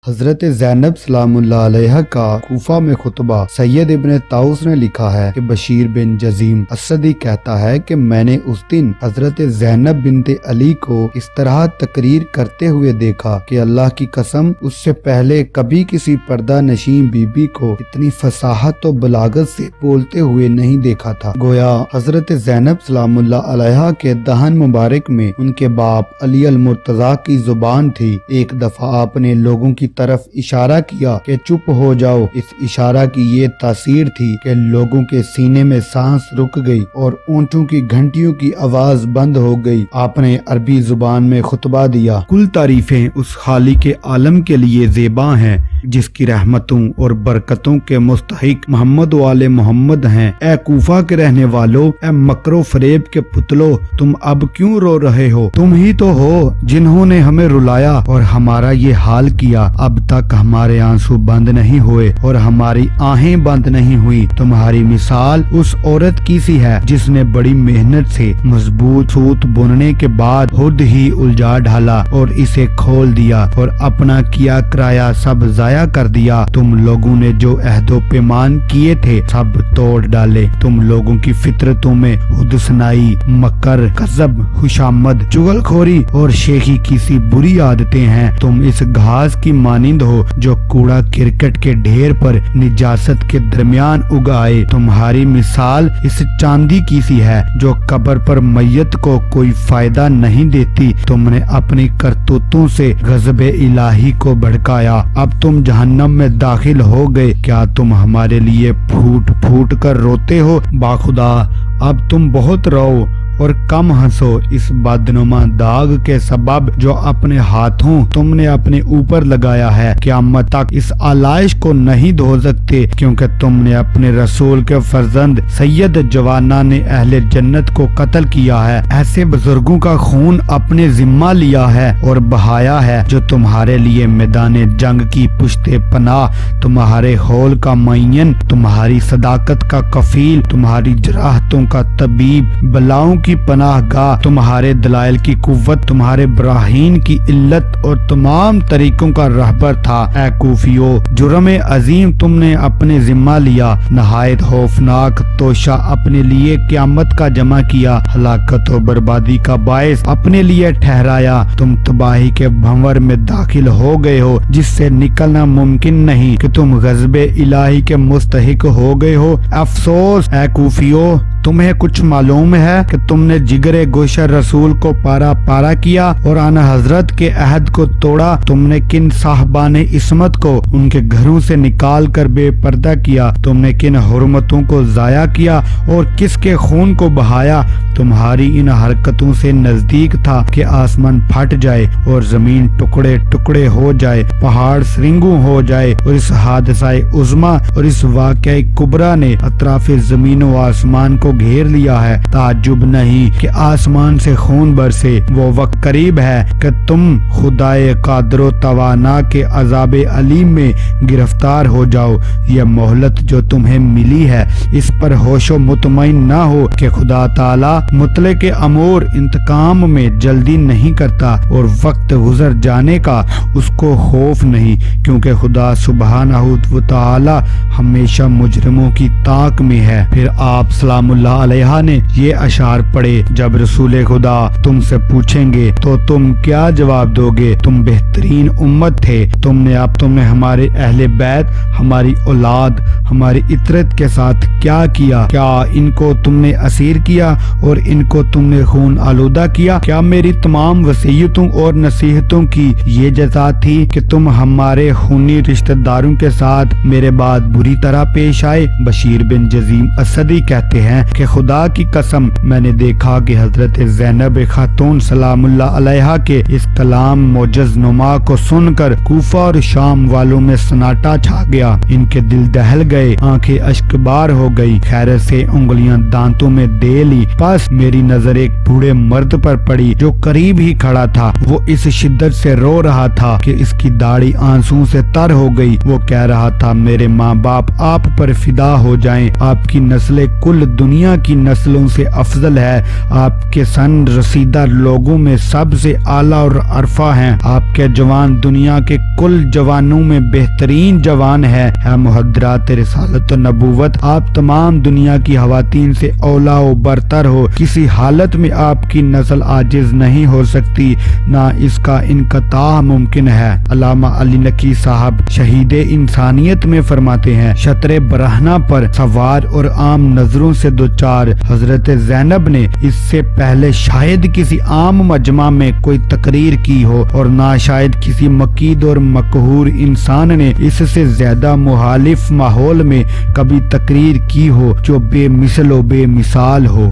حضرت زینب سلام اللہ علیہ کا کوفہ میں خطبہ۔ سید ابن طاؤس نے لکھا ہے کہ بشیر بن جزیم اسدی کہتا ہے کہ میں نے اس دن حضرت زینب بنت علی کو اس طرح تقریر کرتے ہوئے دیکھا کہ اللہ کی قسم اس سے پہلے کبھی کسی پردہ نشین بی بی کو اتنی فصاحت و بلاغت سے بولتے ہوئے نہیں دیکھا تھا۔ گویا حضرت زینب سلام اللہ علیہ کے دہن مبارک میں ان کے باپ علی المرتضیٰ کی زبان تھی۔ ایک دفعہ آپ نے لوگوں کی طرف اشارہ کیا کہ چپ ہو جاؤ۔ اس اشارہ کی یہ تاثیر تھی کہ لوگوں کے سینے میں سانس رک گئی اور اونٹوں کی گھنٹیوں کی آواز بند ہو گئی۔ آپ نے عربی زبان میں خطبہ دیا۔ کل تعریفیں اس خالق عالم کے لیے زیبا ہیں جس کی رحمتوں اور برکتوں کے مستحق محمد و آل محمد ہیں۔ اے کوفہ کے رہنے والو، اے مکر و فریب کے پتلو، تم اب کیوں رو رہے ہو؟ تم ہی تو ہو جنہوں نے ہمیں رلایا اور ہمارا یہ حال کیا۔ اب تک ہمارے آنسو بند نہیں ہوئے اور ہماری آہیں بند نہیں ہوئی۔ تمہاری مثال اس عورت کی سی ہے جس نے بڑی محنت سے مضبوط سوت بننے کے بعد خود ہی الجھا ڈالا اور اسے کھول دیا اور اپنا کیا کرایہ سب ضائع کر دیا۔ تم لوگوں نے جو عہد و پیمان کیے تھے سب توڑ ڈالے۔ تم لوگوں کی فطرتوں میں حدثنائی، مکر، کذب، خوشامد، چغل خوری اور شیخی کی سی بری عادتیں ہیں۔ تم اس گھاس کی مانند ہو جو کوڑا کرکٹ کے ڈھیر پر نجاست کے درمیان اگائے۔ تمہاری مثال اس چاندی کی سی ہے جو قبر پر میت کو کوئی فائدہ نہیں دیتی۔ تم نے اپنی کرتوتوں سے غضب الہی کو بھڑکایا۔ اب تم جہنم میں داخل ہو گئے۔ کیا تم ہمارے لیے پھوٹ پھوٹ کر روتے ہو؟ باخدا اب تم بہت رو اور کم ہنسو اس بدنما داغ کے سبب جو اپنے ہاتھوں تم نے اپنے اوپر لگایا ہے۔ قیامت تک اس آلائش کو نہیں دھو سکتے کیونکہ تم نے اپنے رسول کے فرزند سید جوانان اہل جنت کو قتل کیا ہے۔ ایسے بزرگوں کا خون اپنے ذمہ لیا ہے اور بہایا ہے جو تمہارے لیے میدان جنگ کی پشت پناہ، تمہارے ہول کا معین، تمہاری صداقت کا کفیل، تمہاری جراحتوں کا طبیب، بلاؤں کی پناہ گاہ، تمہارے دلائل کی قوت، تمہارے براہین کی علت اور تمام طریقوں کا رہبر تھا۔ اے کوفیو، جرم عظیم تم نے اپنے ذمہ لیا، نہایت خوفناک توشہ اپنے لیے قیامت کا جمع کیا، ہلاکت و بربادی کا باعث اپنے لیے ٹھہرایا۔ تم تباہی کے بھنور میں داخل ہو گئے ہو جس سے نکلنا ممکن نہیں کہ تم غضب الہی کے مستحق ہو گئے ہو۔ افسوس اے کوفیو، تمہیں کچھ معلوم ہے کہ تم نے جگر گوشہ رسول کو پارا پارا کیا اور آن حضرت کے عہد کو توڑا۔ تم نے کن صاحبان عصمت کو ان کے گھروں سے نکال کر بے پردہ کیا؟ تم نے کن حرمتوں کو ضائع کیا اور کس کے خون کو بہایا؟ تمہاری ان حرکتوں سے نزدیک تھا کہ آسمان پھٹ جائے اور زمین ٹکڑے ٹکڑے ہو جائے، پہاڑ سرنگوں ہو جائے، اور اس حادثہ عظما اور اس واقعہ کبرا نے اطراف زمین و آسمان کو گھیر لیا ہے۔ تعجب نہیں کہ آسمان سے خون برسے۔ وہ وقت قریب ہے کہ تم خدائے قادر و توانا کے عذاب علیم میں گرفتار ہو جاؤ۔ یہ مہلت جو تمہیں ملی ہے اس پر ہوش و مطمئن نہ ہو کہ خدا تعالی مطلق امور انتقام میں جلدی نہیں کرتا اور وقت گزر جانے کا اس کو خوف نہیں، کیونکہ خدا سبحانہ و تعالی ہمیشہ مجرموں کی طاق میں ہے۔ پھر آپ سلام اللہ علیہ نے یہ اشعار پڑھے۔ جب رسول خدا تم سے پوچھیں گے تو تم کیا جواب دو گے؟ تم بہترین امت تھے۔ تم نے ہمارے اہل بیت، ہماری اولاد، ہماری اطرت کے ساتھ کیا کیا؟ کیا ان کو تم نے اسیر کیا اور ان کو تم نے خون آلودہ کیا؟ کیا میری تمام وصیتوں اور نصیحتوں کی یہ جزا تھی کہ تم ہمارے خونی رشتہ داروں کے ساتھ میرے بعد بری طرح پیش آئے؟ بشیر بن جزیم اسدی کہتے ہیں کہ خدا کی قسم میں نے دیکھا کہ حضرت زینب خاتون سلام اللہ علیہ کے اس کلام معجز نما کو سن کر کوفہ اور شام والوں میں سناٹا چھا گیا۔ ان کے دل دہل گئے، آنکھیں اشکبار ہو گئی، خیرت سے انگلیاں دانتوں میں دے لی۔ پس میری نظر ایک بوڑھے مرد پر پڑی جو قریب ہی کھڑا تھا۔ وہ اس شدت سے رو رہا تھا کہ اس کی داڑھی آنسوں سے تر ہو گئی۔ وہ کہہ رہا تھا، میرے ماں باپ آپ پر فدا ہو جائیں، آپ کی نسل کل دنیا دنیا کی نسلوں سے افضل ہے، آپ کے سن رسیدہ لوگوں میں سب سے اعلیٰ اور عرفہ ہیں، آپ کے جوان دنیا کے کل جوانوں میں بہترین جوان ہے محضرات رسالت و نبوت، آپ تمام دنیا کی خواتین سے اولیٰ و برتر ہو، کسی حالت میں آپ کی نسل عاجز نہیں ہو سکتی، نہ اس کا انقطاع ممکن ہے۔ علامہ علی نقی صاحب شہید انسانیت میں فرماتے ہیں، شطر برہنہ پر سوار اور عام نظروں سے دوچار حضرت زینب نے اس سے پہلے شاید کسی عام مجمع میں کوئی تقریر کی ہو، اور نہ شاید کسی مقید اور مقہور انسان نے اس سے زیادہ مخالف ماحول میں کبھی تقریر کی ہو جو بے مثل و بے مثال ہو۔